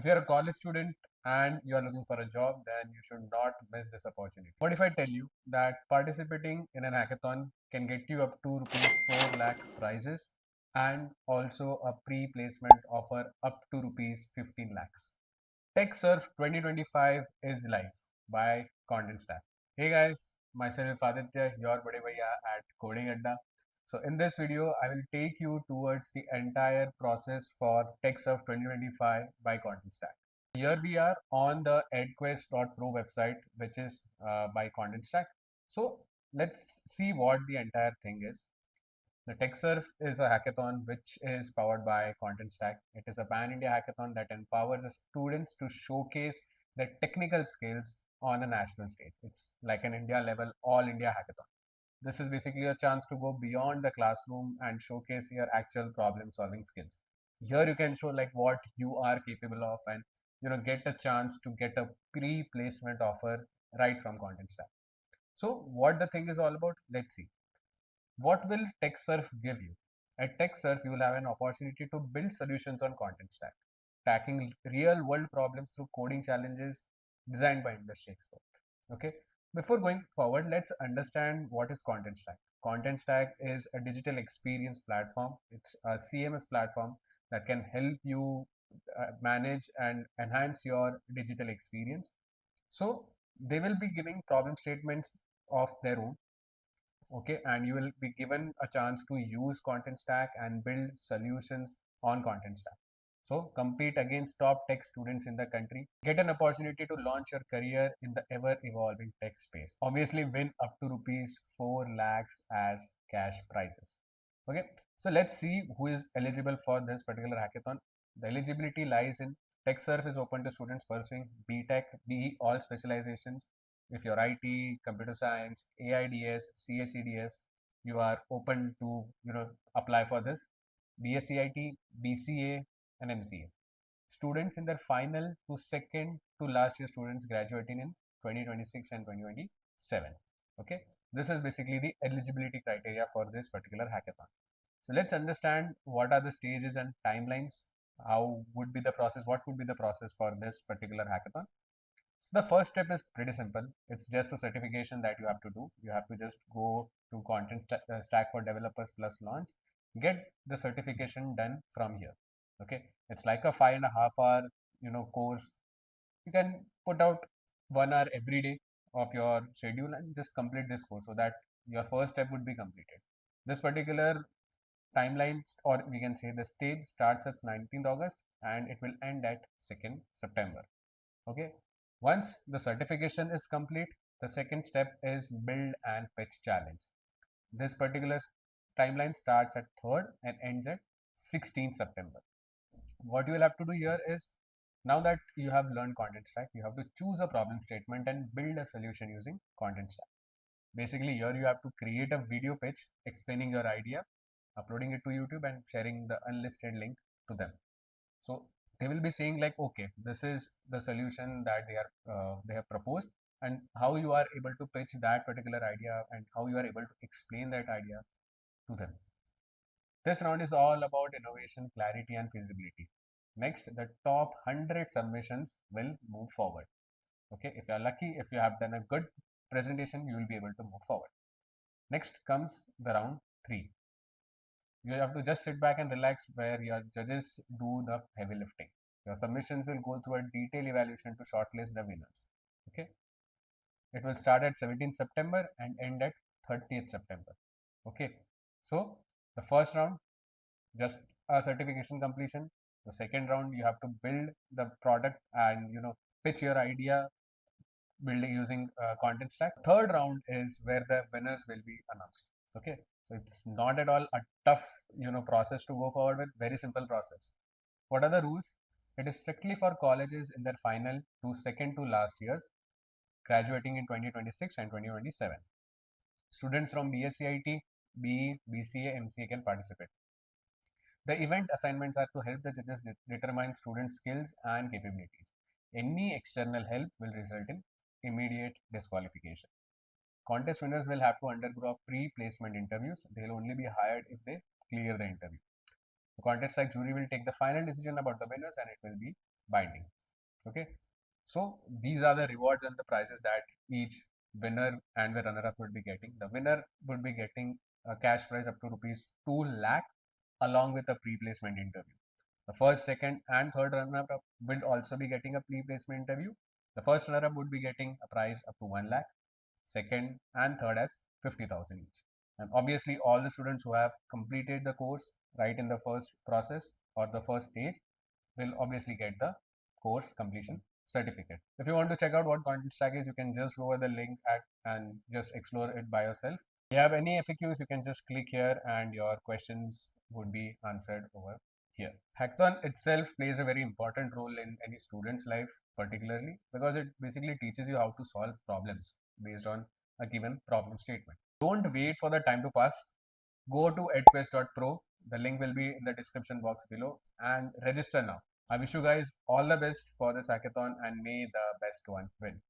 you're a college student and you're looking for a job, then you should not miss this opportunity. What if I tell you that participating in an hackathon can get you up to rupees 4 lakh prizes and also a pre-placement offer up to rupees 15 lakhs? TechSurf 2025 is live by Content Stack. Hey guys, myself Aditya, your buddy bhaiya at Coding Adda. So in this video, I will take you towards the entire process for TechSurf 2025 by Content Stack. Here we are on the edquest.pro website, which is by Content Stack. So let's see what the entire thing is. The TechSurf is a hackathon which is powered by Content Stack. It is a pan-India hackathon that empowers the students to showcase their technical skills on a national stage. It's like an India level, all India hackathon. This is basically a chance to go beyond the classroom and showcase your actual problem solving skills. Here you can show like what you are capable of and get a chance to get a pre-placement offer right from Content Stack. So what the thing is all about, let's see. What will TechSurf give you? At TechSurf, you will have an opportunity to build solutions on Content Stack, tackling real world problems through coding challenges designed by industry experts. Okay. Before going forward, let's understand what is Content Stack. Content Stack is a digital experience platform. It's a CMS platform that can help you manage and enhance your digital experience. So they will be giving problem statements of their own. Okay, and you will be given a chance to use Content Stack and build solutions on Content Stack. So compete against top tech students in the country, get an opportunity to launch your career in the ever evolving tech space. Obviously win up to rupees 4 lakhs as cash prizes. Okay, so let's see who is eligible for this particular hackathon. The eligibility lies in TechSurf is open to students pursuing BTech, BE, all specializations. If you're IT, computer science, AIDS, CACDS, you are open to apply for this. BSCIT, BCA, and MCA. Students in their final to second to last year students graduating in 2026 and 2027. Okay, this is basically the eligibility criteria for this particular hackathon. So let's understand what are the stages and timelines. How would be the process? What would be the process for this particular hackathon? So the first step is pretty simple. It's just a certification that you have to do. You have to just go to Content Stack for Developers Plus launch, get the certification done from here. Okay, it's like a 5.5 hour course. You can put out 1 hour every day of your schedule and just complete this course so that your first step would be completed. This particular timelines, or we can say the stage, starts at 19th August and it will end at 2nd September. Okay, once the certification is complete, the second step is build and pitch challenge. This particular timeline starts at 3rd and ends at 16th September. What you will have to do here is, now that you have learned Content Stack, you have to choose a problem statement and build a solution using Content Stack. Basically, here you have to create a video pitch explaining your idea, uploading it to YouTube and sharing the unlisted link to them. So they will be saying like, okay, this is the solution that they have proposed, and how you are able to pitch that particular idea and how you are able to explain that idea to them. This round is all about innovation, clarity, and feasibility. Next, the top 100 submissions will move forward. Okay, if you are lucky, if you have done a good presentation, you will be able to move forward. Next comes the round 3. You have to just sit back and relax, where your judges do the heavy lifting. Your submissions will go through a detailed evaluation to shortlist the winners. Okay, it will start at 17th September and end at 30th September. Okay, so the first round, just a certification completion. The second round, you have to build the product and pitch your idea building using Content Stack. Third round is where the winners will be announced. Okay, so it's not at all a tough process to go forward with. Very simple process. What are the rules? It is strictly for colleges in their final to second to last years graduating in 2026 and 2027. Students from BSCIT, BE, BCA, MCA can participate. The event assignments are to help the judges determine students' skills and capabilities. Any external help will result in immediate disqualification. Contest winners will have to undergo pre-placement interviews. They will only be hired if they clear the interview. The Content Stack jury will take the final decision about the winners and it will be binding. Okay, so these are the rewards and the prizes that each winner and the runner-up would be getting. The winner would be getting a cash prize up to rupees 2 lakh along with a pre-placement interview. The first, second, and third runner-up will also be getting a pre-placement interview. The first runner-up would be getting a prize up to 1 lakh, second and third as 50,000 each. And obviously, all the students who have completed the course right in the first process or the first stage will obviously get the course completion certificate. If you want to check out what Content Stack is, you can just go over the link and just explore it by yourself. If you have any FAQs, you can just click here and your questions would be answered over here. Hackathon itself plays a very important role in any student's life, particularly because it basically teaches you how to solve problems based on a given problem statement. Don't wait for the time to pass. Go to edquest.pro. The link will be in the description box below and register now. I wish you guys all the best for this hackathon and may the best one win.